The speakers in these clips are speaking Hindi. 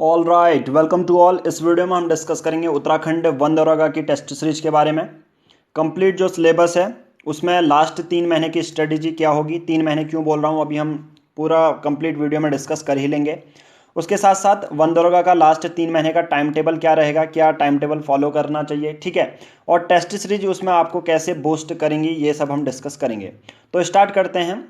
All right, welcome to all. इस वीडियो में हम डिस्कस करेंगे उत्तराखंड वन दरोगा की टेस्ट सीरीज के बारे में। कंप्लीट जो सिलेबस है उसमें लास्ट 3 महीने की स्ट्रेटेजी क्या होगी। 3 महीने क्यों बोल रहा हूँ, अभी हम पूरा कंप्लीट वीडियो में डिस्कस कर ही लेंगे। उसके साथ साथ वन दरोगा का लास्ट 3 महीने का टाइम टेबल क्या रहेगा, क्या टाइम टेबल फॉलो करना चाहिए, ठीक है। और टेस्ट सीरीज उसमें आपको कैसे बूस्ट करेंगी, ये सब हम डिस्कस करेंगे। तो स्टार्ट करते हैं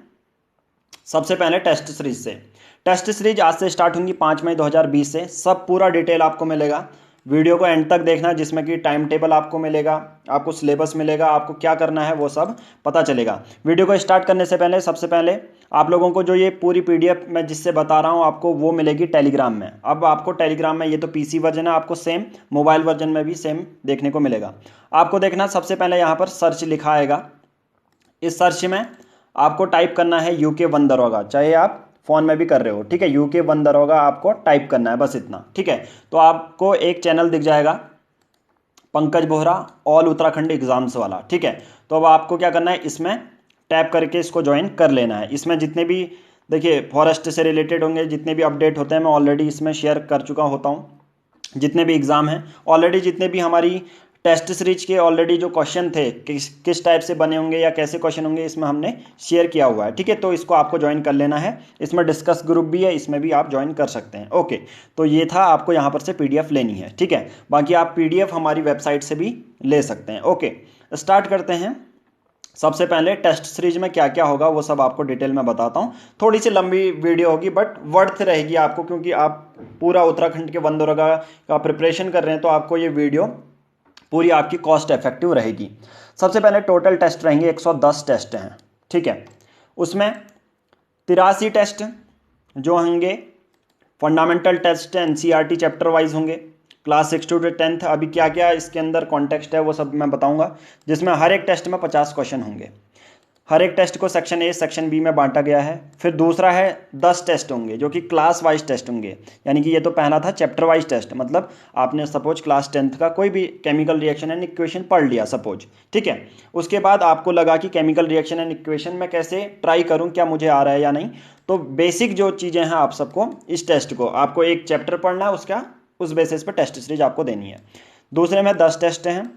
सबसे पहले टेस्ट सीरीज से। टेस्ट सीरीज आज से स्टार्ट होंगी 5 मई 2020 से। सब पूरा डिटेल आपको मिलेगा, वीडियो को एंड तक देखना, जिसमें कि टाइम टेबल आपको मिलेगा, आपको सिलेबस मिलेगा, आपको क्या करना है वो सब पता चलेगा। वीडियो को स्टार्ट करने से पहले सबसे पहले आप लोगों को जो ये पूरी पीडीएफ मैं जिससे बता रहा हूँ आपको वो मिलेगी टेलीग्राम में। अब आपको टेलीग्राम में, ये तो पीसी वर्जन है, आपको सेम मोबाइल वर्जन में भी सेम देखने को मिलेगा। आपको देखना सबसे पहले यहाँ पर सर्च लिखा आएगा। इस सर्च में आपको टाइप करना है यूके वन दरोगा, चाहे आप फोन में भी कर रहे हो, ठीक है। यूके वन दरोगा आपको टाइप करना है, बस इतना, ठीक है। तो आपको एक चैनल दिख जाएगा, पंकज बोहरा ऑल उत्तराखंड एग्जाम्स वाला, ठीक है। तो अब आपको क्या करना है, इसमें टैप करके इसको ज्वाइन कर लेना है। इसमें जितने भी देखिए फॉरेस्ट से रिलेटेड होंगे, जितने भी अपडेट होते हैं, मैं ऑलरेडी इसमें शेयर कर चुका होता हूँ। जितने भी एग्ज़ाम हैं ऑलरेडी, जितने भी हमारी टेस्ट सीरीज के ऑलरेडी जो क्वेश्चन थे, किस टाइप से बने होंगे या कैसे क्वेश्चन होंगे, इसमें हमने शेयर किया हुआ है, ठीक है। तो इसको आपको ज्वाइन कर लेना है। इसमें डिस्कस ग्रुप भी है, इसमें भी आप ज्वाइन कर सकते हैं, ओके। तो ये था, आपको यहाँ पर से पीडीएफ लेनी है, ठीक है। बाकी आप पीडीएफ हमारी वेबसाइट से भी ले सकते हैं, ओके। स्टार्ट करते हैं। सबसे पहले टेस्ट सीरीज में क्या क्या होगा वो सब आपको डिटेल में बताता हूँ। थोड़ी सी लंबी वीडियो होगी बट वर्थ रहेगी आपको, क्योंकि आप पूरा उत्तराखंड के वन दरोगा का प्रिपरेशन कर रहे हैं, तो आपको ये वीडियो पूरी आपकी कॉस्ट इफेक्टिव रहेगी। सबसे पहले टोटल टेस्ट रहेंगे, 110 टेस्ट हैं, ठीक है। उसमें 83 टेस्ट जो होंगे fundamental test NCERT chapter wise होंगे, क्लास 6 टू 10th। अभी क्या क्या इसके अंदर कॉन्टेक्स्ट है वो सब मैं बताऊंगा, जिसमें हर एक टेस्ट में 50 क्वेश्चन होंगे। हर एक टेस्ट को सेक्शन ए सेक्शन बी में बांटा गया है। फिर दूसरा है 10 टेस्ट होंगे जो कि क्लास वाइज टेस्ट होंगे, यानी कि ये तो पहला था चैप्टर वाइज टेस्ट, मतलब आपने सपोज क्लास 10th का कोई भी केमिकल रिएक्शन एंड इक्वेशन पढ़ लिया सपोज, ठीक है। उसके बाद आपको लगा कि केमिकल रिएक्शन एंड इक्वेशन में कैसे ट्राई करूं, क्या मुझे आ रहा है या नहीं। तो बेसिक जो चीज़ें हैं आप सबको, इस टेस्ट को आपको एक चैप्टर पढ़ना है, उसका उस बेसिस पर टेस्ट सीरीज आपको देनी है। दूसरे में 10 टेस्ट हैं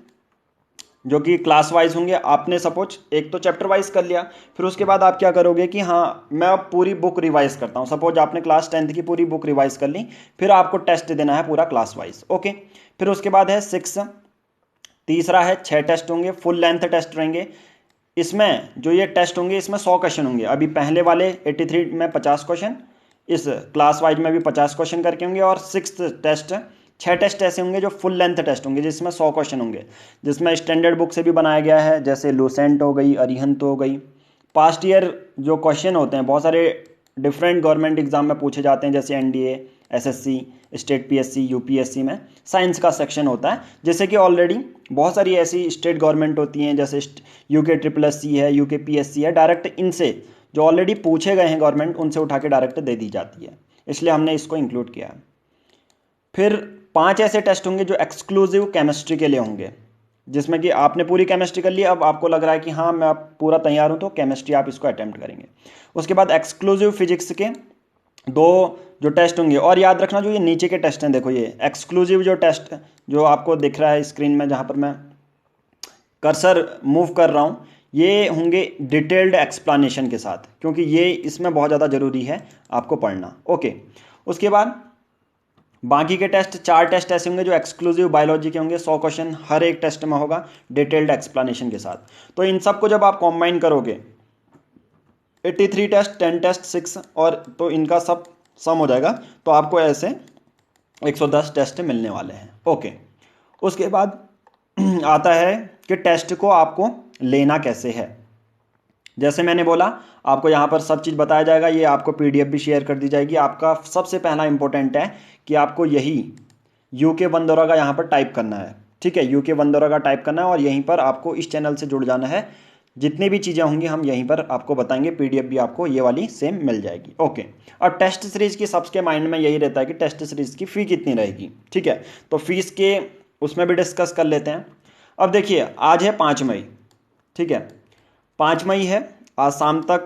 जो कि क्लास वाइज होंगे। आपने सपोज एक तो चैप्टर वाइज कर लिया, फिर उसके बाद आप क्या करोगे कि हाँ मैं अब पूरी बुक रिवाइज करता हूँ। सपोज आपने क्लास 10th की पूरी बुक रिवाइज कर ली, फिर आपको टेस्ट देना है पूरा क्लास वाइज, ओके। फिर उसके बाद है 6। तीसरा है 6 टेस्ट होंगे, फुल लेंथ टेस्ट रहेंगे। इसमें जो ये टेस्ट होंगे इसमें 100 क्वेश्चन होंगे। अभी पहले वाले 83 में 50 क्वेश्चन, इस क्लास वाइज में भी 50 क्वेश्चन करके होंगे। और 6th टेस्ट, 6 टेस्ट ऐसे होंगे जो फुल लेंथ टेस्ट होंगे, जिसमें 100 क्वेश्चन होंगे, जिसमें स्टैंडर्ड बुक से भी बनाया गया है, जैसे लूसेंट हो गई, अरिहंत हो गई। पास्ट ईयर जो क्वेश्चन होते हैं बहुत सारे डिफरेंट गवर्नमेंट एग्जाम में पूछे जाते हैं, जैसे NDA, SSC, state PSC, UPSC में साइंस का सेक्शन होता है। जैसे कि ऑलरेडी बहुत सारी ऐसी स्टेट गवर्नमेंट होती हैं, जैसे यूके ट्रिपल एस सी है, यूके पीएससी है, डायरेक्ट इनसे जो ऑलरेडी पूछे गए हैं गवर्नमेंट, उनसे उठा के डायरेक्ट दे दी जाती है, इसलिए हमने इसको इंक्लूड किया है। फिर 5 ऐसे टेस्ट होंगे जो एक्सक्लूसिव केमिस्ट्री के लिए होंगे, जिसमें कि आपने पूरी केमिस्ट्री कर ली, अब आपको लग रहा है कि हाँ मैं अब पूरा तैयार हूँ, तो केमिस्ट्री आप इसको अटेम्प्ट करेंगे। उसके बाद एक्सक्लूसिव फिजिक्स के 2 जो टेस्ट होंगे। और याद रखना जो ये नीचे के टेस्ट हैं, देखो ये एक्सक्लूसिव जो टेस्ट जो आपको दिख रहा है स्क्रीन में, जहाँ पर मैं कर्सर मूव कर रहा हूँ, ये होंगे डिटेल्ड एक्सप्लेनेशन के साथ, क्योंकि ये इसमें बहुत ज़्यादा ज़रूरी है आपको पढ़ना, ओके। उसके बाद बाकी के टेस्ट 4 टेस्ट ऐसे होंगे जो एक्सक्लूसिव बायोलॉजी के होंगे। 100 क्वेश्चन हर एक टेस्ट में होगा डिटेल्ड एक्सप्लेनेशन के साथ। तो इन सबको जब आप कॉम्बाइन करोगे, 83 टेस्ट, 10 टेस्ट, 6, और तो इनका सब सम हो जाएगा, तो आपको ऐसे 110 टेस्ट मिलने वाले हैं, ओके। उसके बाद आता है कि टेस्ट को आपको लेना कैसे है। जैसे मैंने बोला, आपको यहाँ पर सब चीज़ बताया जाएगा, ये आपको पीडीएफ भी शेयर कर दी जाएगी। आपका सबसे पहला इंपॉर्टेंट है कि आपको यही यूके वन दरोगा यहाँ पर टाइप करना है, ठीक है। यूके वन दरोगा टाइप करना है और यहीं पर आपको इस चैनल से जुड़ जाना है। जितनी भी चीज़ें होंगी हम यहीं पर आपको बताएंगे, पीडीएफ भी आपको ये वाली सेम मिल जाएगी, ओके। और टेस्ट सीरीज़ की सबके माइंड में यही रहता है कि टेस्ट सीरीज़ की फ़ी कितनी रहेगी, ठीक है। तो फीस के उसमें भी डिस्कस कर लेते हैं। अब देखिए आज है 5 मई, ठीक है। 5 मई है, आज शाम तक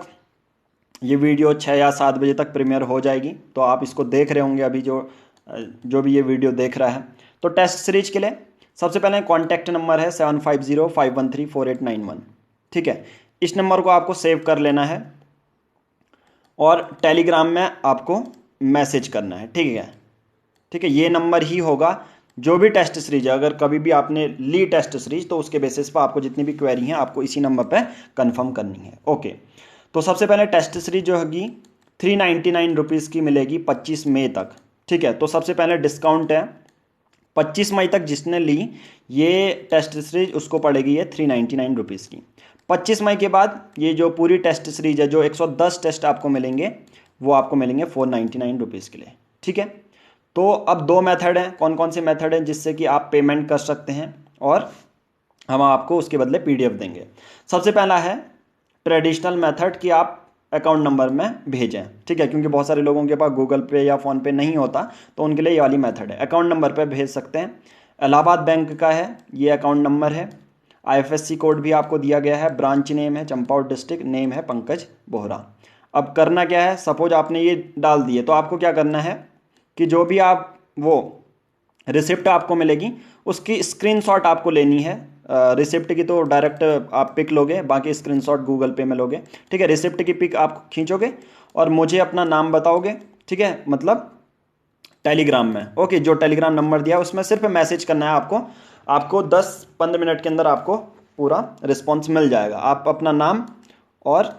ये वीडियो 6 या 7 बजे तक प्रीमियर हो जाएगी, तो आप इसको देख रहे होंगे अभी जो जो भी ये वीडियो देख रहा है। तो टेस्ट सीरीज के लिए सबसे पहले कॉन्टैक्ट नंबर है 7505134891, ठीक है। इस नंबर को आपको सेव कर लेना है और टेलीग्राम में आपको मैसेज करना है, ठीक है। ठीक है, ये नंबर ही होगा जो भी टेस्ट सीरीज है, अगर कभी भी आपने ली टेस्ट सीरीज तो उसके बेसिस पर आपको जितनी भी क्वेरी हैं आपको इसी नंबर पे कंफर्म करनी है। ओके, तो सबसे पहले टेस्ट सीरीज जो होगी 399 रुपीज़ की मिलेगी 25 मई तक, ठीक है। तो सबसे पहले डिस्काउंट है 25 मई तक जिसने ली ये टेस्ट सीरीज उसको पड़ेगी ये 399 रुपीज़ की। 25 मई के बाद ये जो पूरी टेस्ट सीरीज है जो 110 टेस्ट आपको मिलेंगे वो आपको मिलेंगे 499 रुपीज़ के लिए, ठीक है। तो अब दो मेथड हैं, कौन कौन से मेथड हैं जिससे कि आप पेमेंट कर सकते हैं और हम आपको उसके बदले पीडीएफ देंगे। सबसे पहला है ट्रेडिशनल मेथड कि आप अकाउंट नंबर में भेजें, ठीक है, क्योंकि बहुत सारे लोगों के पास गूगल पे या फ़ोन पे नहीं होता तो उनके लिए ये वाली मेथड है, अकाउंट नंबर पे भेज सकते हैं। इलाहाबाद बैंक का है ये अकाउंट नंबर है, आईएफएससी कोड भी आपको दिया गया है, ब्रांच नेम है चंपावत डिस्ट्रिक्ट, नेम है पंकज बोहरा। अब करना क्या है, सपोज आपने ये डाल दिए तो आपको क्या करना है कि जो भी आप वो रिसिप्ट आपको मिलेगी उसकी स्क्रीनशॉट आपको लेनी है। रिसिप्ट की तो डायरेक्ट आप पिक लोगे, बाकी स्क्रीनशॉट गूगल पे में लोगे, ठीक है। रिसिप्ट की पिक आप खींचोगे और मुझे अपना नाम बताओगे, ठीक है, मतलब टेलीग्राम में। ओके, जो टेलीग्राम नंबर दिया उसमें सिर्फ मैसेज करना है आपको 10-15 मिनट के अंदर आपको पूरा रिस्पॉन्स मिल जाएगा। आप अपना नाम और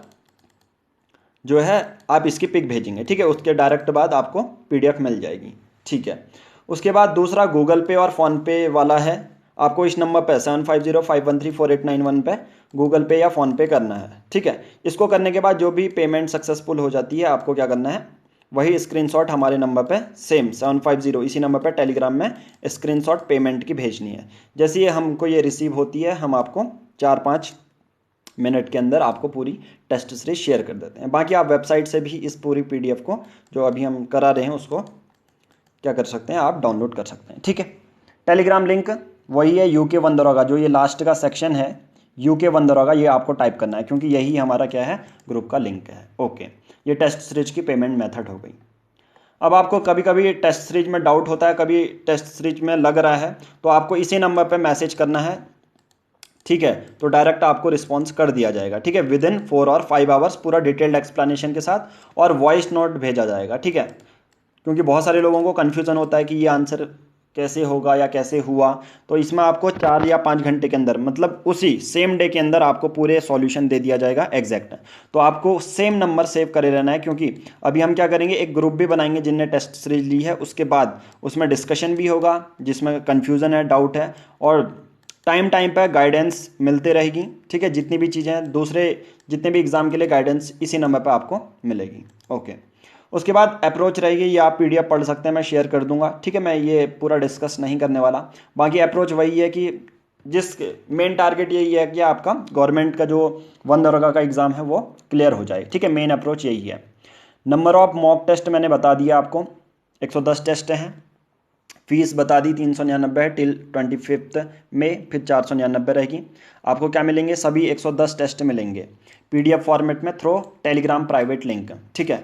जो है आप इसकी पिक भेजेंगे, ठीक है, उसके डायरेक्ट बाद आपको पीडीएफ मिल जाएगी, ठीक है। उसके बाद दूसरा गूगल पे और फ़ोनपे वाला है, आपको इस नंबर पे 7505134891 पे गूगल पे या फ़ोनपे करना है, ठीक है। इसको करने के बाद जो भी पेमेंट सक्सेसफुल हो जाती है आपको क्या करना है, वही स्क्रीनशॉट हमारे नंबर पे सेम 750 इसी नंबर पे टेलीग्राम में स्क्रीनशॉट पेमेंट की भेजनी है। जैसे ही हमको ये रिसीव होती है हम आपको 4-5 मिनट के अंदर आपको पूरी टेस्ट सीरीज शेयर कर देते हैं। बाकी आप वेबसाइट से भी इस पूरी पीडीएफ को जो अभी हम करा रहे हैं उसको क्या कर सकते हैं, आप डाउनलोड कर सकते हैं, ठीक है। टेलीग्राम लिंक वही है यूके वन दरोगा, जो ये लास्ट का सेक्शन है यूके वन दरोगा ये आपको टाइप करना है क्योंकि यही हमारा क्या है ग्रुप का लिंक है। ओके, ये टेस्ट सीरीज की पेमेंट मेथड हो गई। अब आपको कभी कभी टेस्ट सीरीज में डाउट होता है, कभी टेस्ट सीरीज में लग रहा है तो आपको इसी नंबर पर मैसेज करना है, ठीक है। तो डायरेक्ट आपको रिस्पॉन्स कर दिया जाएगा, ठीक है, विद इन 4 और 5 आवर्स पूरा डिटेल्ड एक्सप्लेनेशन के साथ और वॉइस नोट भेजा जाएगा, ठीक है। क्योंकि बहुत सारे लोगों को कन्फ्यूज़न होता है कि ये आंसर कैसे होगा या कैसे हुआ, तो इसमें आपको 4 या 5 घंटे के अंदर मतलब उसी सेम डे के अंदर आपको पूरे सॉल्यूशन दे दिया जाएगा एग्जैक्ट। तो आपको सेम नंबर सेव करे रहना है क्योंकि अभी हम क्या करेंगे एक ग्रुप भी बनाएंगे जिनने टेस्ट सीरीज ली है, उसके बाद उसमें डिस्कशन भी होगा जिसमें कन्फ्यूज़न है डाउट है और टाइम पर गाइडेंस मिलते रहेगी, ठीक है। जितनी भी चीज़ें हैं दूसरे जितने भी एग्ज़ाम के लिए गाइडेंस इसी नंबर पर आपको मिलेगी। ओके, उसके बाद अप्रोच रहेगी, ये आप पीडीएफ पढ़ सकते हैं, मैं शेयर कर दूंगा, ठीक है। मैं ये पूरा डिस्कस नहीं करने वाला। बाकी अप्रोच वही है कि जिस मेन टारगेट यही है कि आपका गवर्नमेंट का जो वन दरोगा का एग्ज़ाम है वो क्लियर हो जाए, ठीक है। मेन अप्रोच यही है। नंबर ऑफ मॉक टेस्ट मैंने बता दिया आपको, 110 टेस्ट हैं। फीस बता दी 399 है टिल 25 में, फिर 499 रहेगी। आपको क्या मिलेंगे, सभी 110 टेस्ट मिलेंगे पीडीएफ फॉर्मेट में थ्रू टेलीग्राम प्राइवेट लिंक, ठीक है।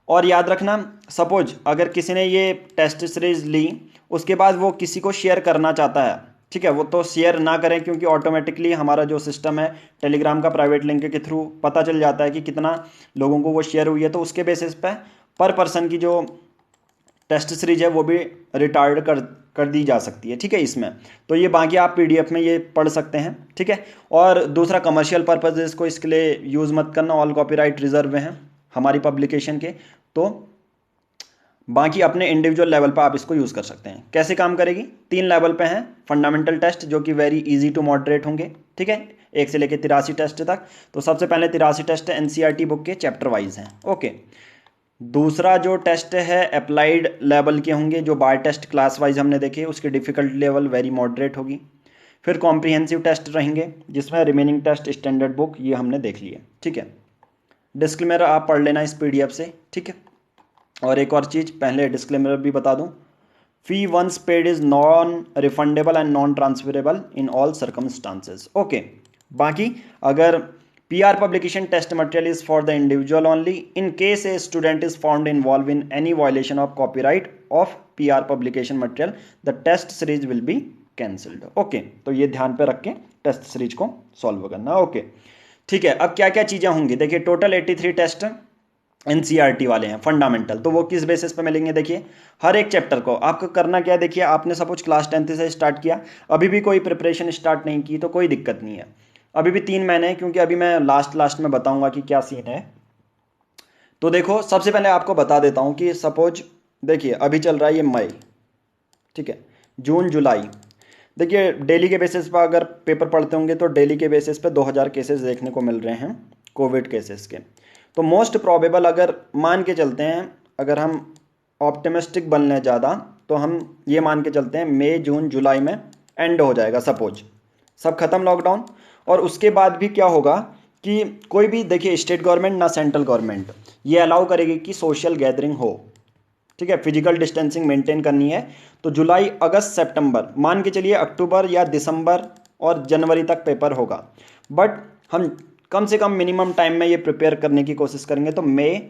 और याद रखना सपोज अगर किसी ने ये टेस्ट सीरीज ली उसके बाद वो किसी को शेयर करना चाहता है, ठीक है, वो तो शेयर ना करें क्योंकि ऑटोमेटिकली हमारा जो सिस्टम है टेलीग्राम का प्राइवेट लिंक के थ्रू पता चल जाता है कि कितना लोगों को वो शेयर हुई है, तो उसके बेसिस पे पर पर्सन की जो टेस्ट सीरीज है वो भी रिटार्ड कर दी जा सकती है, ठीक है इसमें। तो ये बाकी आप पीडीएफ में ये पढ़ सकते हैं, ठीक है। और दूसरा कमर्शियल पर्पजेस को इसके लिए यूज़ मत करना, ऑल कॉपीराइट रिजर्व हैं हमारी पब्लिकेशन के, तो बाकी अपने इंडिविजुअल लेवल पर आप इसको यूज़ कर सकते हैं। कैसे काम करेगी, 3 लेवल पे हैं। फंडामेंटल टेस्ट जो कि वेरी इजी टू मॉडरेट होंगे, ठीक है, 1 से लेकर 83 टेस्ट तक। तो सबसे पहले 83 टेस्ट एनसीईआरटी बुक के चैप्टर वाइज हैं, ओके। दूसरा जो टेस्ट है अप्लाइड लेवल के होंगे, जो बार टेस्ट क्लास वाइज हमने देखे, उसकी डिफ़िकल्ट लेवल वेरी मॉडरेट होगी। फिर कॉम्प्रिहेंसिव टेस्ट रहेंगे जिसमें रिमेनिंग टेस्ट स्टैंडर्ड बुक ये हमने देख लिए, ठीक है। डिस्क्लेमर आप पढ़ लेना इस पीडीएफ से, ठीक है। और एक और चीज़ पहले डिस्क्लेमर भी बता दूं, fee once paid is non refundable and non transferable in all circumstances, okay. बाकी अगर PR publication test material is for the individual only. In case a student is found involved in any violation of copyright of PR publication material, the test series will be cancelled. Okay, तो ये ध्यान पे रख के टेस्ट सीरीज को सॉल्व करना. ओके, ठीक है. अब क्या क्या चीज़ें होंगी, देखिए टोटल 83 टेस्ट NCERT वाले हैं फंडामेंटल, तो वो किस बेसिस पे मिलेंगे. देखिए हर एक चैप्टर को आपको करना क्या है, देखिए आपने सपोज क्लास 10th से स्टार्ट किया, अभी भी कोई प्रिपरेशन स्टार्ट नहीं की तो कोई दिक्कत नहीं है, अभी भी 3 महीने हैं, क्योंकि अभी मैं लास्ट में बताऊंगा कि क्या सीन है. तो देखो सबसे पहले आपको बता देता हूं कि सपोज देखिए अभी चल रहा है ये मई, ठीक है, जून जुलाई. देखिए डेली के बेसिस पर अगर पेपर पढ़ते होंगे तो डेली के बेसिस पे 2000 केसेस देखने को मिल रहे हैं कोविड केसेस के. तो मोस्ट प्रोबेबल अगर मान के चलते हैं, अगर हम ऑप्टिमिस्टिक बन लें ज़्यादा, तो हम ये मान के चलते हैं मई जून जुलाई में एंड हो जाएगा सपोज, सब खत्म लॉकडाउन. और उसके बाद भी क्या होगा कि कोई भी देखिए स्टेट गवर्नमेंट ना सेंट्रल गवर्नमेंट ये अलाउ करेगी कि सोशल गैदरिंग हो, ठीक है, फिजिकल डिस्टेंसिंग मेंटेन करनी है. तो जुलाई अगस्त सितंबर मान के चलिए, अक्टूबर या दिसंबर और जनवरी तक पेपर होगा, बट हम कम से कम मिनिमम टाइम में ये प्रिपेयर करने की कोशिश करेंगे. तो मई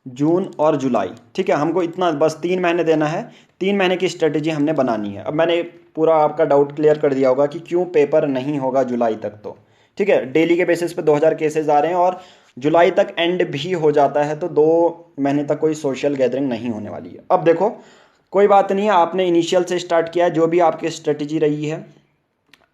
जून और जुलाई, ठीक है, हमको इतना बस 3 महीने देना है, 3 महीने की स्ट्रेटेजी हमने बनानी है. अब मैंने पूरा आपका डाउट क्लियर कर दिया होगा कि क्यों पेपर नहीं होगा जुलाई तक. तो ठीक है, डेली के बेसिस पे 2000 केसेस आ रहे हैं और जुलाई तक एंड भी हो जाता है, तो 2 महीने तक कोई सोशल गैदरिंग नहीं होने वाली है. अब देखो कोई बात नहीं है, आपने इनिशियल से स्टार्ट किया है, जो भी आपकी स्ट्रेटेजी रही है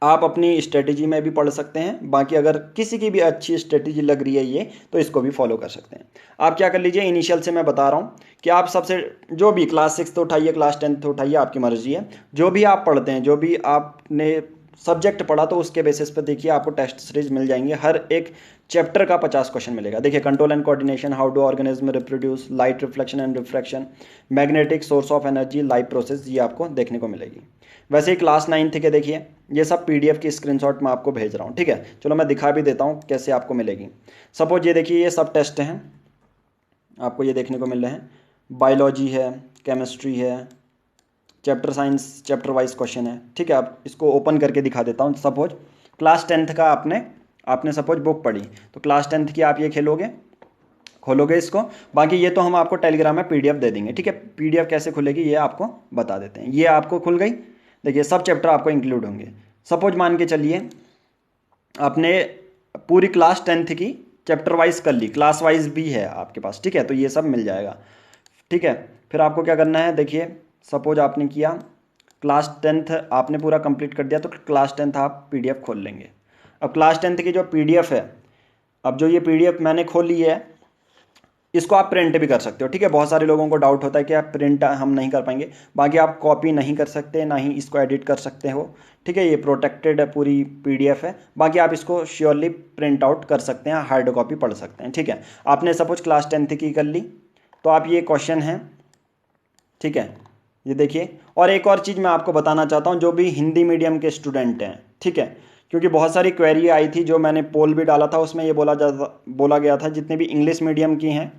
आप अपनी स्ट्रेटेजी में भी पढ़ सकते हैं. बाकी अगर किसी की भी अच्छी स्ट्रेटेजी लग रही है ये, तो इसको भी फॉलो कर सकते हैं. आप क्या कर लीजिए, इनिशियल से मैं बता रहा हूँ कि आप सबसे जो भी क्लास 6 उठाइए, क्लास 10 उठाइए, आपकी मर्जी है, जो भी आप पढ़ते हैं, जो भी आपने सब्जेक्ट पढ़ा, तो उसके बेसिस पे देखिए आपको टेस्ट सीरीज मिल जाएंगे. हर एक चैप्टर का 50 क्वेश्चन मिलेगा. देखिए control and coordination, how do organism reproduce, light reflection and refraction, magnetic source of energy, life process, ये आपको देखने को मिलेगी. वैसे ही क्लास 9th के देखिए ये सब PDF की स्क्रीनशॉट मैं आपको भेज रहा हूँ, ठीक है. चलो मैं दिखा भी देता हूँ कैसे आपको मिलेगी. सपोज ये देखिए ये सब टेस्ट हैं, आपको ये देखने को मिल रहे हैं. बायोलॉजी है, केमिस्ट्री है, chapter science, chapter wise question है, ठीक है. आप इसको ओपन करके दिखा देता हूँ. सपोज क्लास 10th का आपने सपोज बुक पढ़ी, तो क्लास 10th की आप ये खोलोगे इसको. बाकी ये तो हम आपको टेलीग्राम में PDF दे देंगे, ठीक है. PDF कैसे खुलेगी ये आपको बता देते हैं. ये आपको खुल गई, देखिए सब चैप्टर आपको इंक्लूड होंगे. सपोज मान के चलिए आपने पूरी क्लास 10th की चैप्टर वाइज कर ली, क्लास वाइज भी है आपके पास, ठीक है, तो ये सब मिल जाएगा, ठीक है. फिर आपको क्या करना है, देखिए सपोज आपने किया क्लास 10th आपने पूरा कंप्लीट कर दिया, तो क्लास 10th आप PDF खोल लेंगे. अब क्लास 10th की जो PDF है, अब जो ये PDF मैंने खोल ली है, इसको आप प्रिंट भी कर सकते हो, ठीक है. बहुत सारे लोगों को डाउट होता है कि आप प्रिंट हम नहीं कर पाएंगे. बाकी आप कॉपी नहीं कर सकते, ना ही इसको एडिट कर सकते हो, ठीक है. ये प्रोटेक्टेड है, पूरी PDF है. बाकी आप इसको श्योरली प्रिंट आउट कर सकते हैं, हार्ड कॉपी पढ़ सकते हैं, ठीक है. आपने सपोज क्लास 10th की कर ली, तो आप ये क्वेश्चन है, ठीक है, ये देखिए. और एक और चीज़ मैं आपको बताना चाहता हूँ, जो भी हिंदी मीडियम के स्टूडेंट हैं, ठीक है, क्योंकि बहुत सारी क्वेरी आई थी, जो मैंने पोल भी डाला था, उसमें ये बोला गया था जितने भी इंग्लिश मीडियम की हैं,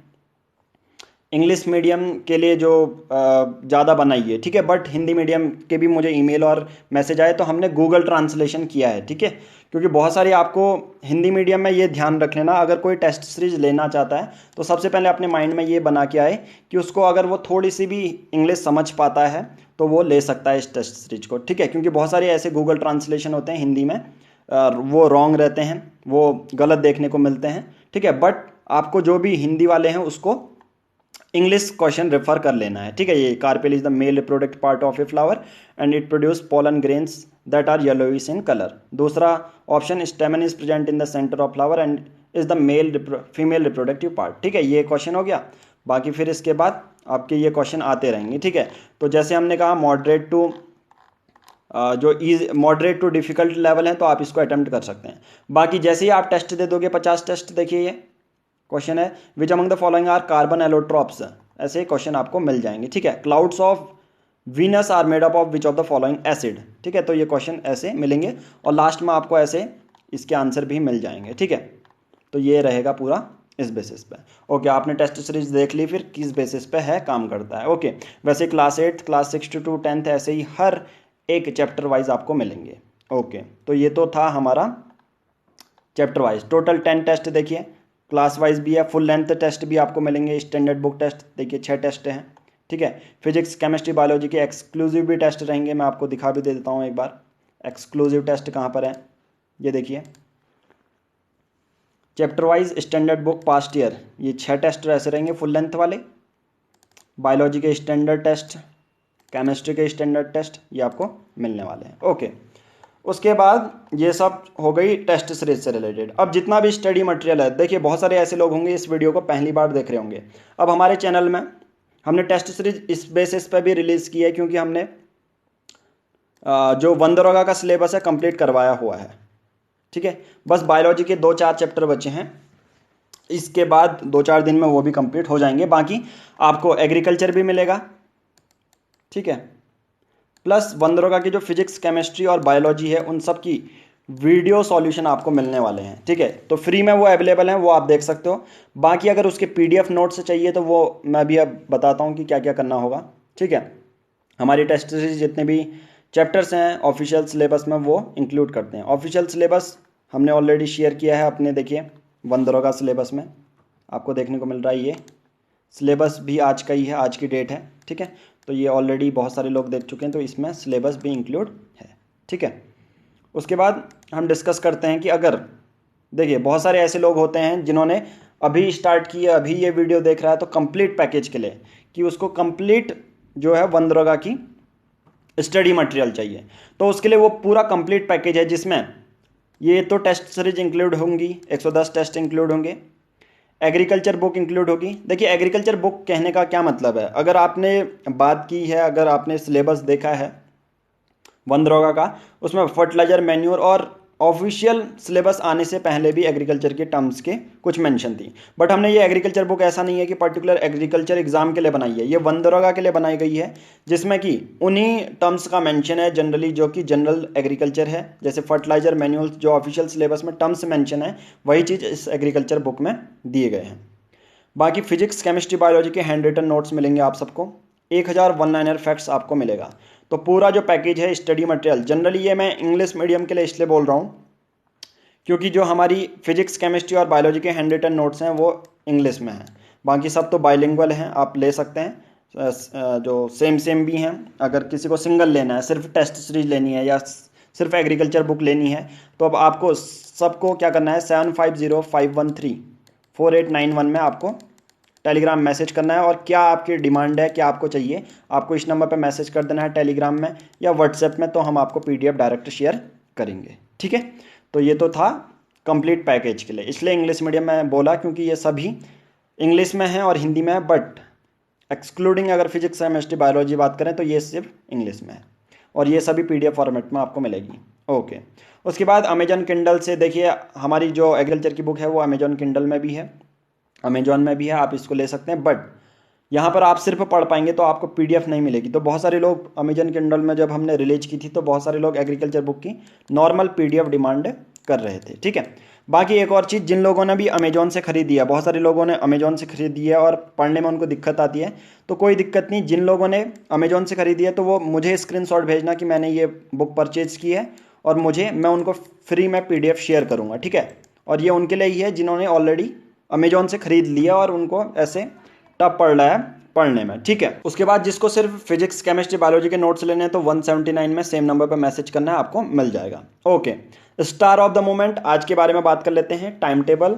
इंग्लिश मीडियम के लिए जो ज़्यादा बनाइए, ठीक है. बट हिंदी मीडियम के भी मुझे ईमेल और मैसेज आए, तो हमने गूगल ट्रांसलेशन किया है, ठीक है. क्योंकि बहुत सारी आपको हिंदी मीडियम में ये ध्यान रख लेना, अगर कोई टेस्ट सीरीज लेना चाहता है तो सबसे पहले अपने माइंड में ये बना के आए कि उसको अगर वो थोड़ी सी भी इंग्लिश समझ पाता है तो वो ले सकता है इस टेस्ट सीरीज को, ठीक है. क्योंकि बहुत सारे ऐसे गूगल ट्रांसलेशन होते हैं हिंदी में, वो रॉन्ग रहते हैं, वो गलत देखने को मिलते हैं, ठीक है. बट आपको जो भी हिंदी वाले हैं उसको इंग्लिश क्वेश्चन रेफर कर लेना है, ठीक है. ये carpel is the male reproduct part of a flower and it produce pollen grains that are yellowish in colour. दूसरा option, stamen is present in the centre of flower and is the female reproductive part, ठीक है. ये क्वेश्चन हो गया. बाकी फिर इसके बाद आपके ये क्वेश्चन आते रहेंगे, ठीक है. तो जैसे हमने कहा मॉडरेट टू डिफिकल्ट लेवल है, तो आप इसको अटेम्प्ट कर सकते हैं. बाकी जैसे ही आप टेस्ट दे दोगे 50 टेस्ट, देखिए ये क्वेश्चन है, which among the following are carbon allotropes, ऐसे क्वेश्चन आपको मिल जाएंगे, ठीक है. Clouds of Venus are made up of which of the following acid, ठीक है. तो ये क्वेश्चन ऐसे मिलेंगे और लास्ट में आपको ऐसे इसके आंसर भी मिल जाएंगे, ठीक है. तो ये रहेगा पूरा इस बेसिस पे. ओके, आपने टेस्ट सीरीज देख ली, फिर किस बेसिस पे है काम करता है. ओके, वैसे क्लास 8, क्लास 6 to 10th ऐसे ही हर एक चैप्टर वाइज आपको मिलेंगे. ओके, तो ये तो था हमारा चैप्टर वाइज टोटल 10 टेस्ट देखिए, क्लास वाइज भी है, फुल लेंथ टेस्ट भी आपको मिलेंगे, स्टैंडर्ड बुक टेस्ट देखिए 6 टेस्ट हैं, ठीक है। फिजिक्स केमिस्ट्री बायोलॉजी के एक्सक्लूसिव भी टेस्ट रहेंगे, मैं आपको दिखा भी दे देता हूँ एक बार एक्सक्लूसिव टेस्ट कहाँ पर है। ये देखिए chapter wise standard book past year, ये 6 टेस्ट ऐसे रहेंगे फुल लेंथ वाले, बायोलॉजी के स्टैंडर्ड टेस्ट, केमिस्ट्री के स्टैंडर्ड टेस्ट ये आपको मिलने वाले हैं। ओके, उसके बाद ये सब हो गई टेस्ट सीरीज से रिलेटेड। अब जितना भी स्टडी मटेरियल है, देखिए बहुत सारे ऐसे लोग होंगे इस वीडियो को पहली बार देख रहे होंगे। अब हमारे चैनल में हमने टेस्ट सीरीज इस बेसिस पे भी रिलीज़ की है क्योंकि हमने जो वंदरोगा का सिलेबस है कंप्लीट करवाया हुआ है, ठीक है। बस बायोलॉजी के 2-4 चैप्टर बचे हैं, इसके बाद 2-4 दिन में वो भी कंप्लीट हो जाएंगे। बाकी आपको एग्रीकल्चर भी मिलेगा, ठीक है, प्लस वंदरोगा की जो फिजिक्स केमिस्ट्री और बायोलॉजी है उन सब की वीडियो सॉल्यूशन आपको मिलने वाले हैं, ठीक है। तो फ्री में वो अवेलेबल हैं, वो आप देख सकते हो। बाकी अगर उसके पीडीएफ नोट्स चाहिए तो वो मैं भी अब बताता हूँ कि क्या क्या करना होगा, ठीक है। हमारी टेस्ट सीरीज जितने भी चैप्टर्स हैं ऑफिशियल सिलेबस में वो इंक्लूड करते हैं। ऑफिशियल सिलेबस हमने ऑलरेडी शेयर किया है अपने, देखिए वंदरोगा सिलेबस में आपको देखने को मिल रहा है, ये सिलेबस भी आज का ही है, आज की डेट है, ठीक है। तो ये ऑलरेडी बहुत सारे लोग देख चुके हैं, तो इसमें सिलेबस भी इंक्लूड है, ठीक है। उसके बाद हम डिस्कस करते हैं कि अगर देखिए बहुत सारे ऐसे लोग होते हैं जिन्होंने अभी स्टार्ट किया, अभी ये वीडियो देख रहा है, तो कंप्लीट पैकेज के लिए कि उसको कंप्लीट जो है वंदरोगा की स्टडी मटेरियल चाहिए, तो उसके लिए वो पूरा कंप्लीट पैकेज है जिसमें ये तो टेस्ट सीरीज इंक्लूड होंगी, 110 टेस्ट इंक्लूड होंगे, एग्रीकल्चर बुक इंक्लूड होगी। देखिए एग्रीकल्चर बुक कहने का क्या मतलब है, अगर आपने बात की है, अगर आपने सिलेबस देखा है वंदरोगा का, उसमें फर्टिलाइजर मैन्योर और ऑफिशियल सिलेबस आने से पहले भी एग्रीकल्चर के टर्म्स के कुछ मेंशन थी। बट हमने ये एग्रीकल्चर बुक ऐसा नहीं है कि पर्टिकुलर एग्रीकल्चर एग्जाम के लिए बनाई है, ये वंदरोगा के लिए बनाई गई है, जिसमें कि उन्हीं टर्म्स का मेंशन है जनरली जो कि जनरल एग्रीकल्चर है। जैसे फर्टिलाइजर मैन्युअल जो ऑफिशियल सिलेबस में टर्म्स मेंशन है, वही चीज़ इस एग्रीकल्चर बुक में दिए गए हैं। बाकी फिजिक्स केमिस्ट्री बायोलॉजी के हैंड रिटन नोट्स मिलेंगे आप सबको, 1000 वन लाइनर फैक्ट्स आपको मिलेगा। तो पूरा जो पैकेज है स्टडी मटेरियल, जनरली ये मैं इंग्लिश मीडियम के लिए इसलिए बोल रहा हूँ क्योंकि जो हमारी फिजिक्स केमिस्ट्री और बायोलॉजी के हैंड रिटन नोट्स हैं वो इंग्लिश में हैं, बाकी सब तो बाइलिंगुअल हैं, आप ले सकते हैं, जो सेम भी हैं। अगर किसी को सिंगल लेना है, सिर्फ टेस्ट सीरीज लेनी है या सिर्फ एग्रीकल्चर बुक लेनी है, तो अब आपको सबको क्या करना है, 7505134891 में आपको टेलीग्राम मैसेज करना है, और क्या आपकी डिमांड है, क्या आपको चाहिए, आपको इस नंबर पर मैसेज कर देना है टेलीग्राम में या व्हाट्सएप में, तो हम आपको पीडीएफ डायरेक्ट शेयर करेंगे, ठीक है। तो ये तो था कंप्लीट पैकेज के लिए, इसलिए इंग्लिश मीडियम में बोला क्योंकि ये सभी इंग्लिश में है और हिंदी में है, बट एक्सक्लूडिंग अगर फिजिक्स केमिस्ट्री बायोलॉजी बात करें तो ये सिर्फ इंग्लिश में है, और ये सभी पीडीएफ फॉर्मेट में आपको मिलेगी। ओके, उसके बाद अमेजॉन किंडल से देखिए हमारी जो एग्रीकल्चर की बुक है वो अमेजॉन किंडल में भी है, अमेजॉन में भी है, आप इसको ले सकते हैं। बट यहाँ पर आप सिर्फ पढ़ पाएंगे तो आपको पीडीएफ नहीं मिलेगी। तो बहुत सारे लोग अमेजॉन किंडल में जब हमने रिलीज की थी तो बहुत सारे लोग एग्रीकल्चर बुक की नॉर्मल पीडीएफ डिमांड कर रहे थे, ठीक है। बाकी एक और चीज़, जिन लोगों ने भी अमेजॉन से खरीदी है, बहुत सारे लोगों ने अमेजॉन से खरीदी है और पढ़ने में उनको दिक्कत आती है, तो कोई दिक्कत नहीं। जिन लोगों ने अमेजॉन से खरीदी है तो वो मुझे स्क्रीनशॉट भेजना कि मैंने ये बुक परचेज की है, और मैं उनको फ्री में पीडीएफ शेयर करूँगा, ठीक है। और ये उनके लिए ही है जिन्होंने ऑलरेडी अमेजॉन से खरीद लिया और उनको ऐसे टफ पड़ रहा है पढ़ने में, ठीक है। उसके बाद जिसको सिर्फ फिजिक्स केमिस्ट्री बायोलॉजी के नोट्स लेने हैं तो 179 में सेम नंबर पर मैसेज करना है, आपको मिल जाएगा। Okay, star of the moment आज के बारे में बात कर लेते हैं। टाइम टेबल,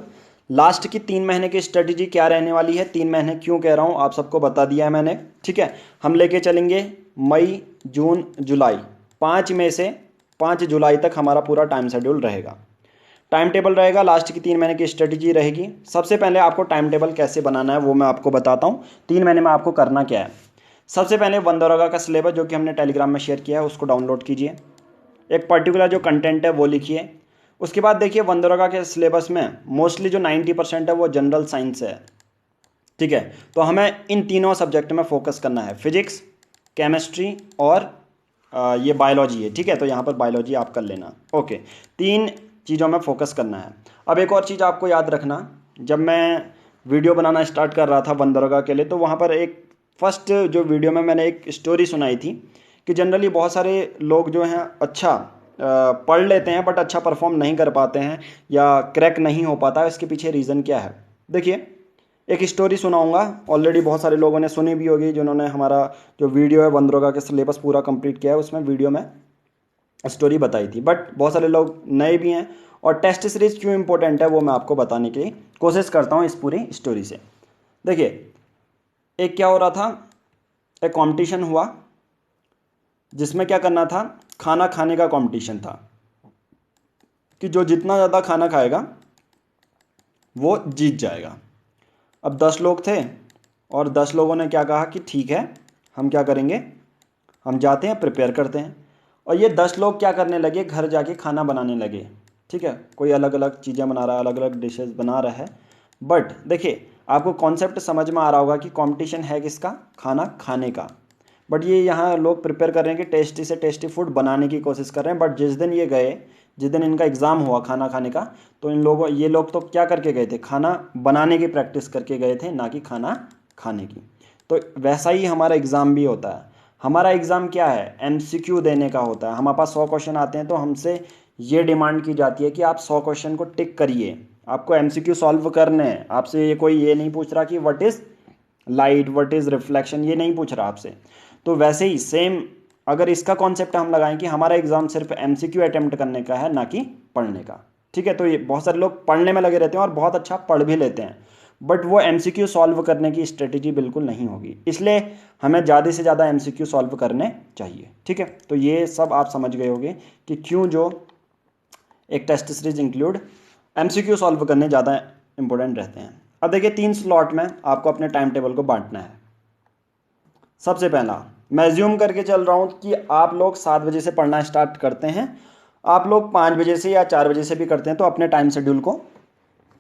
लास्ट की 3 महीने की स्ट्रेटेजी क्या रहने वाली है, 3 महीने क्यों कह रहा हूँ आप सबको बता दिया है मैंने, ठीक है। हम लेके चलेंगे मई, जून, जुलाई, 5 मई से 5 जुलाई तक हमारा पूरा टाइम शेड्यूल रहेगा। टाइम टेबल रहेगा, लास्ट की 3 महीने की स्ट्रेटेजी रहेगी। सबसे पहले आपको टाइम टेबल कैसे बनाना है वो मैं आपको बताता हूँ, 3 महीने में आपको करना क्या है। सबसे पहले वंदरोगा का सिलेबस जो कि हमने टेलीग्राम में शेयर किया है उसको डाउनलोड कीजिए, एक पर्टिकुलर जो कंटेंट है वो लिखिए। उसके बाद देखिए वंदरोगा के सिलेबस में मोस्टली जो 90% है वो जनरल साइंस है, ठीक है। तो हमें इन तीनों सब्जेक्ट में फोकस करना है, फिजिक्स, केमिस्ट्री और ये बायोलॉजी है, ठीक है। तो यहाँ पर बायोलॉजी आप कर लेना। ओके, 3 चीज़ों में फोकस करना है। अब एक और चीज़ आपको याद रखना, जब मैं वीडियो बनाना स्टार्ट कर रहा था वंदरोगा के लिए, तो वहाँ पर एक फर्स्ट जो वीडियो में मैंने एक स्टोरी सुनाई थी कि जनरली बहुत सारे लोग जो हैं अच्छा पढ़ लेते हैं बट अच्छा परफॉर्म नहीं कर पाते हैं या क्रैक नहीं हो पाता है, इसके पीछे रीज़न क्या है? देखिए, एक स्टोरी सुनाऊंगा, ऑलरेडी बहुत सारे लोगों ने सुनी भी होगी जिन्होंने हमारा जो वीडियो है वनरोगा के सिलेबस पूरा कंप्लीट किया है, उसमें वीडियो में स्टोरी बताई थी, बट बहुत सारे लोग नए भी हैं। और टेस्ट सीरीज क्यों इंपॉर्टेंट है वो मैं आपको बताने की कोशिश करता हूँ इस पूरी स्टोरी से। देखिए, एक क्या हो रहा था, एक कंपटीशन हुआ जिसमें क्या करना था, खाना खाने का कंपटीशन था कि जो जितना ज़्यादा खाना खाएगा वो जीत जाएगा। अब 10 लोग थे और 10 लोगों ने क्या कहा कि ठीक है, हम क्या करेंगे, हम जाते हैं प्रिपेयर करते हैं। और ये 10 लोग क्या करने लगे, घर जाके खाना बनाने लगे। ठीक है, कोई अलग अलग चीज़ें बना रहा है, अलग अलग डिशेस बना रहा है। बट देखिए, आपको कॉन्सेप्ट समझ में आ रहा होगा कि कंपटीशन है किसका, खाना खाने का। बट ये यहाँ लोग प्रिपेयर कर रहे हैं कि टेस्टी से टेस्टी फूड बनाने की कोशिश कर रहे हैं। बट जिस दिन ये गए, जिस दिन इनका एग्ज़ाम हुआ खाना खाने का, तो ये लोग तो क्या करके गए थे, खाना बनाने की प्रैक्टिस करके गए थे, ना कि खाना खाने की। तो वैसा ही हमारा एग्ज़ाम भी होता है। हमारा एग्ज़ाम क्या है, एमसीक्यू देने का होता है। हमारे पास 100 क्वेश्चन आते हैं तो हमसे ये डिमांड की जाती है कि आप 100 क्वेश्चन को टिक करिए, आपको एमसीक्यू सॉल्व करने हैं। आपसे ये कोई ये नहीं पूछ रहा कि what is light, what is reflection, ये नहीं पूछ रहा आपसे। तो वैसे ही सेम अगर इसका कॉन्सेप्ट हम लगाएं कि हमारा एग्ज़ाम सिर्फ एमसीक्यू अटेम्प्ट करने का है, ना कि पढ़ने का। ठीक है, तो ये बहुत सारे लोग पढ़ने में लगे रहते हैं और बहुत अच्छा पढ़ भी लेते हैं, बट वो एमसीक्यू सॉल्व करने की स्ट्रेटेजी बिल्कुल नहीं होगी। इसलिए हमें ज़्यादा से ज़्यादा एमसीक्यू सॉल्व करने चाहिए। ठीक है, तो ये सब आप समझ गए होंगे कि क्यों जो एक test series include MCQ solve करने ज़्यादा इंपॉर्टेंट रहते हैं। अब देखिए, 3 स्लॉट में आपको अपने टाइम टेबल को बांटना है। सबसे पहला, मैं एज्यूम करके चल रहा हूँ कि आप लोग 7 बजे से पढ़ना स्टार्ट करते हैं, आप लोग 5 बजे से या 4 बजे से भी करते हैं, तो अपने टाइम शेड्यूल को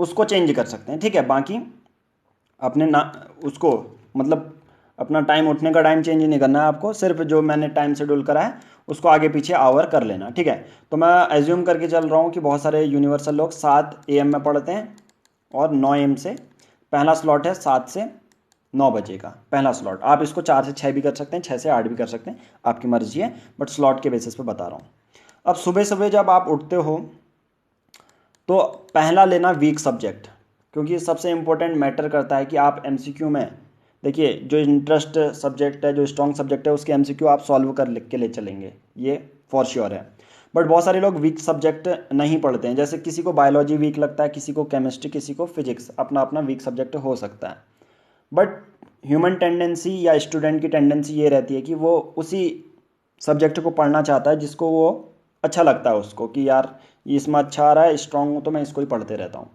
उसको चेंज कर सकते हैं। ठीक है, बाकी अपने ना उसको मतलब अपना टाइम, उठने का टाइम चेंज नहीं करना है आपको, सिर्फ जो मैंने टाइम शेड्यूल करा है उसको आगे पीछे आवर कर लेना। ठीक है, तो मैं एज्यूम करके चल रहा हूँ कि बहुत सारे यूनिवर्सल लोग 7 AM में पढ़ते हैं और 9 AM से पहला स्लॉट है, 7 से 9 बजे का पहला स्लॉट। आप इसको 4 से 6 भी कर सकते हैं, 6 से 8 भी कर सकते हैं, आपकी मर्जी है, बट स्लॉट के बेसिस पे बता रहा हूँ। अब सुबह सुबह जब आप उठते हो तो पहला लेना वीक सब्जेक्ट, क्योंकि सबसे इम्पोर्टेंट मैटर करता है कि आप एमसीक्यू में, देखिए जो इंटरेस्ट सब्जेक्ट है, जो स्ट्रॉन्ग सब्जेक्ट है, उसके एमसीक्यू आप सॉल्व कर लिख के ले चलेंगे, ये फॉर श्योर है। बट बहुत सारे लोग वीक सब्जेक्ट नहीं पढ़ते हैं, जैसे किसी को बायोलॉजी वीक लगता है, किसी को केमिस्ट्री, किसी को फिजिक्स, अपना अपना वीक सब्जेक्ट हो सकता है। बट ह्यूमन टेंडेंसी या स्टूडेंट की टेंडेंसी ये रहती है कि वो उसी सब्जेक्ट को पढ़ना चाहता है जिसको वो अच्छा लगता है उसको, कि यार ये इसमें अच्छा आ रहा है, स्ट्रांग हूँ, तो मैं इसको ही पढ़ते रहता हूँ।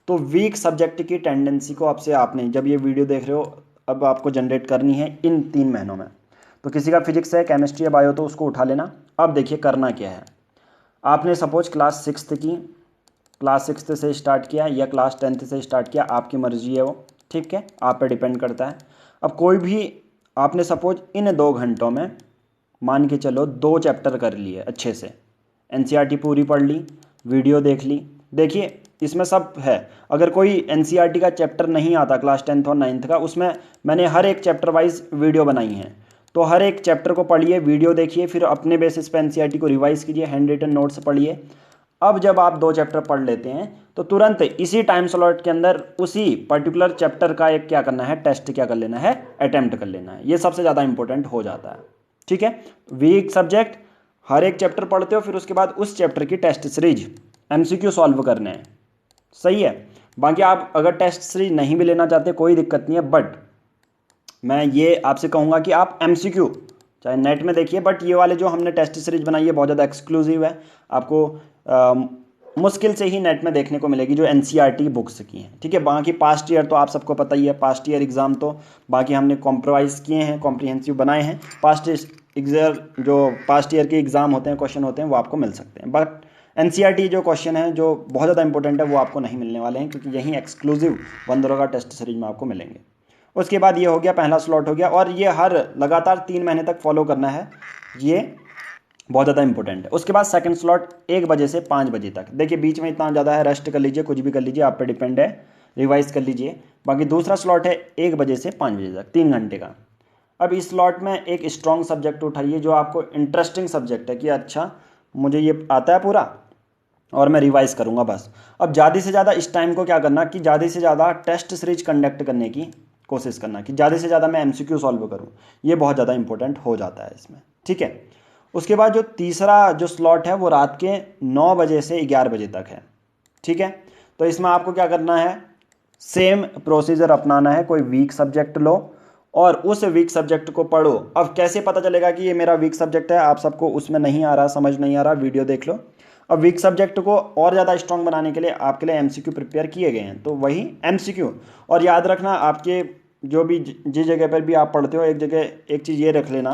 तो वीक सब्जेक्ट की टेंडेंसी को आपसे, आपने जब ये वीडियो देख रहे हो, अब आपको जनरेट करनी है इन 3 महीनों में। तो किसी का फिजिक्स है, केमिस्ट्री है, बायो, तो उसको उठा लेना। अब देखिए करना क्या है, आपने सपोज क्लास 6 की, क्लास 6 से स्टार्ट किया या क्लास 10 से स्टार्ट किया, आपकी मर्जी है वो। ठीक है, आप पे डिपेंड करता है। अब कोई भी, आपने सपोज इन 2 घंटों में मान के चलो 2 चैप्टर कर लिए अच्छे से, एनसीईआरटी पूरी पढ़ ली, वीडियो देख ली। देखिए इसमें सब है। अगर कोई एनसीईआरटी का चैप्टर नहीं आता क्लास 10th और 9th का, उसमें मैंने हर एक चैप्टर वाइज वीडियो बनाई है, तो हर एक चैप्टर को पढ़िए, वीडियो देखिए, फिर अपने बेसिस पे एनसीईआरटी को रिवाइज कीजिए, हैंड रिटन नोट्स पढ़िए। अब जब आप 2 चैप्टर पढ़ लेते हैं तो तुरंत इसी टाइम स्लॉट के अंदर उसी पर्टिकुलर चैप्टर का एक क्या करना है, टेस्ट क्या कर लेना है, अटेम्प्ट कर लेना है। ये सबसे ज़्यादा इंपॉर्टेंट हो जाता है। ठीक है, वीक सब्जेक्ट, हर एक चैप्टर पढ़ते हो, फिर उसके बाद उस चैप्टर की टेस्ट सीरीज एमसीक्यू सॉल्व करने हैं। सही है, बाकी आप अगर टेस्ट सीरीज नहीं भी लेना चाहते कोई दिक्कत नहीं है, बट मैं ये आपसे कहूँगा कि आप एमसीक्यू चाहे नेट में देखिए, बट ये वाले जो हमने टेस्ट सीरीज बनाई है बहुत ज़्यादा एक्सक्लूसिव है, आपको मुश्किल से ही नेट में देखने को मिलेगी, जो एनसीईआरटी बुक्स की हैं। ठीक है, बाकी पास्ट ईयर तो आप सबको पता ही है, पास्ट ईयर एग्ज़ाम तो बाकी हमने कॉम्प्रोमाइज़ किए हैं, कॉम्प्रिहेंसिव बनाए हैं। पास्ट एग्जाम, जो पास्ट ईयर के एग्ज़ाम होते हैं, क्वेश्चन होते हैं, वो आपको मिल सकते हैं। बट एनसीईआरटी जो क्वेश्चन है जो बहुत ज़्यादा इंपॉर्टेंट है, वो आपको नहीं मिलने वाले हैं, क्योंकि यही एक्सक्लूसिव वनरोगा टेस्ट सीरीज में आपको मिलेंगे। उसके बाद ये हो गया, पहला स्लॉट हो गया, और ये हर लगातार 3 महीने तक फॉलो करना है, ये बहुत ज़्यादा इंपॉर्टेंट है। उसके बाद सेकंड स्लॉट 1 बजे से 5 बजे तक। देखिए बीच में इतना ज़्यादा है, रेस्ट कर लीजिए, कुछ भी कर लीजिए, आप पे डिपेंड है, रिवाइज कर लीजिए। बाकी दूसरा स्लॉट है 1 बजे से 5 बजे तक, 3 घंटे का। अब इस स्लॉट में एक स्ट्रॉन्ग सब्जेक्ट उठाइए, जो आपको इंटरेस्टिंग सब्जेक्ट है कि अच्छा मुझे ये आता है पूरा और मैं रिवाइज़ करूँगा बस। अब ज़्यादा से ज़्यादा इस टाइम को क्या करना कि ज़्यादा से ज़्यादा टेस्ट सीरीज कंडक्ट करने की कोशिश करना कि ज़्यादा से ज़्यादा मैं एमसीक्यू सॉल्व करूँ। ये बहुत ज़्यादा इंपॉर्टेंट हो जाता है इसमें, ठीक है। उसके बाद जो तीसरा जो स्लॉट है वो रात के 9 बजे से 11 बजे तक है, ठीक है। तो इसमें आपको क्या करना है, सेम प्रोसीजर अपनाना है। कोई वीक सब्जेक्ट लो और उस वीक सब्जेक्ट को पढ़ो। अब कैसे पता चलेगा कि ये मेरा वीक सब्जेक्ट है, आप सबको उसमें नहीं आ रहा, समझ नहीं आ रहा, वीडियो देख लो। अब वीक सब्जेक्ट को और ज़्यादा स्ट्रॉन्ग बनाने के लिए आपके लिए एमसीक्यू प्रिपेयर किए गए हैं, तो वही एमसीक्यू। और याद रखना, आपके जो भी जिस जगह पर भी आप पढ़ते हो, एक जगह एक चीज़ ये रख लेना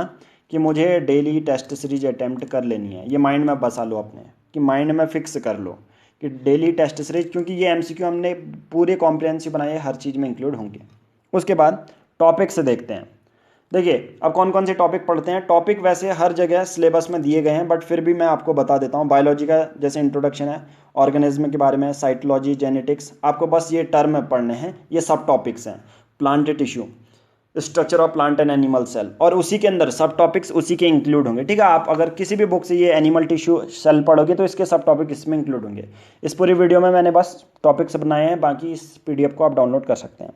कि मुझे डेली टेस्ट सीरीज अटैम्प्ट कर लेनी है। ये माइंड में बसा लो अपने, कि माइंड में फिक्स कर लो कि डेली टेस्ट सीरीज, क्योंकि ये एमसीक्यू हमने पूरे कॉम्प्रिहेंसिव बनाए हैं, हर चीज़ में इंक्लूड होंगे। उसके बाद टॉपिक से देखते हैं। देखिए अब कौन कौन से टॉपिक पढ़ते हैं। टॉपिक वैसे हर जगह सिलेबस में दिए गए हैं, बट फिर भी मैं आपको बता देता हूँ। बायोलॉजी का जैसे इंट्रोडक्शन है, ऑर्गेनिज्म के बारे में, साइटोलॉजी, जेनेटिक्स, आपको बस ये टर्म पढ़ने हैं। ये सब टॉपिक्स हैं। Plant tissue, structure of plant and animal cell, और उसी के अंदर सब टॉपिक्स उसी के इंक्लूड होंगे, ठीक है। आप अगर किसी भी बुक से ये एनिमल टिश्यू सेल पढ़ोगे तो इसके सब टॉपिक इसमें इंक्लूड होंगे। इस पूरी वीडियो में मैंने बस टॉपिक्स बनाए हैं, बाकी इस पीडीएफ को आप डाउनलोड कर सकते हैं।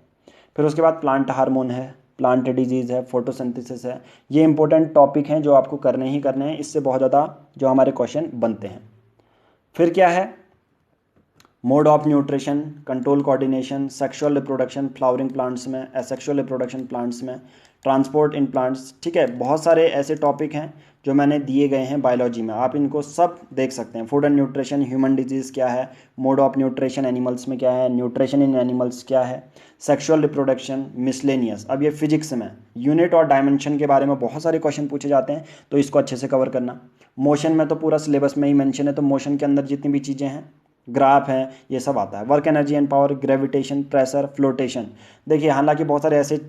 फिर उसके बाद प्लांट हार्मोन है, प्लांट डिजीज़ है, फोटोसिंथेसिस है। ये इंपॉर्टेंट टॉपिक हैं जो आपको करने ही करने हैं, इससे बहुत ज़्यादा जो हमारे क्वेश्चन बनते हैं। फिर क्या है, mode of nutrition, control coordination, sexual reproduction flowering plants में, एसेक्सुअल रिप्रोडक्शन प्लांट्स में, ट्रांसपोर्ट इन प्लांट्स, ठीक है। बहुत सारे ऐसे टॉपिक हैं जो मैंने दिए गए हैं बायोलॉजी में, आप इनको सब देख सकते हैं। Food and nutrition, human disease क्या है, मोड ऑफ न्यूट्रिशन एनिमल्स में क्या है, न्यूट्रिशन इन एनिमल्स क्या है, सेक्सुअल रिप्रोडक्शन, मिसलेनियस। अब ये फिजिक्स में यूनिट और डायमेंशन के बारे में बहुत सारे क्वेश्चन पूछे जाते हैं, तो इसको अच्छे से कवर करना। मोशन में तो पूरा सिलेबस में ही मेंशन है, तो मोशन के अंदर जितनी भी चीज़ें हैं, ग्राफ है, ये सब आता है। Work energy and power, gravitation, pressure, flotation. देखिए हालांकि बहुत सारे ऐसे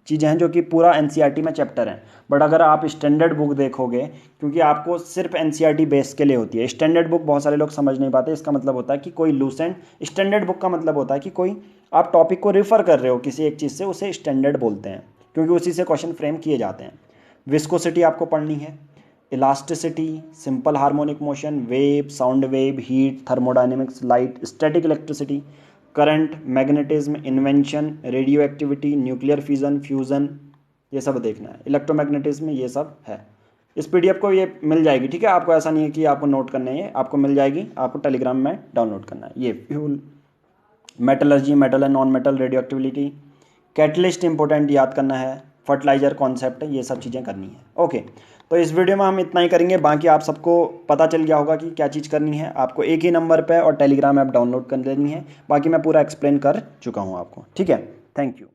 चीज़ें हैं जो कि पूरा एनसीईआरटी में चैप्टर हैं, बट अगर आप स्टैंडर्ड बुक देखोगे, क्योंकि आपको सिर्फ एनसीईआरटी बेस के लिए होती है स्टैंडर्ड बुक, बहुत सारे लोग समझ नहीं पाते। इसका मतलब होता है कि कोई लूसेंट, स्टैंडर्ड बुक का मतलब होता है कि कोई आप टॉपिक को रिफ़र कर रहे हो किसी एक चीज़ से, उसे स्टैंडर्ड बोलते हैं, क्योंकि उसी से क्वेश्चन फ्रेम किए जाते हैं। विस्कोसिटी आपको पढ़नी है, elasticity, simple harmonic motion, wave, sound wave, heat, thermodynamics, light, static electricity, current, magnetism, invention, radio activity, nuclear fission, fusion, ये सब देखना है। इलेक्ट्रोमैग्नेटिज्म, ये सब है। इस पीडीएफ को ये मिल जाएगी, ठीक है। आपको ऐसा नहीं है कि आपको नोट करना है, ये आपको मिल जाएगी, आपको टेलीग्राम में डाउनलोड करना है। ये fuel, metallurgy, metal and non metal, radio activity, catalyst important याद करना है, फर्टिलाइजर कॉन्सेप्ट, ये सब चीज़ें करनी है। ओके, तो इस वीडियो में हम इतना ही करेंगे। बाकी आप सबको पता चल गया होगा कि क्या चीज़ करनी है। आपको एक ही नंबर पे और टेलीग्राम ऐप डाउनलोड कर लेनी है। बाकी मैं पूरा एक्सप्लेन कर चुका हूँ आपको, ठीक है। Thank you.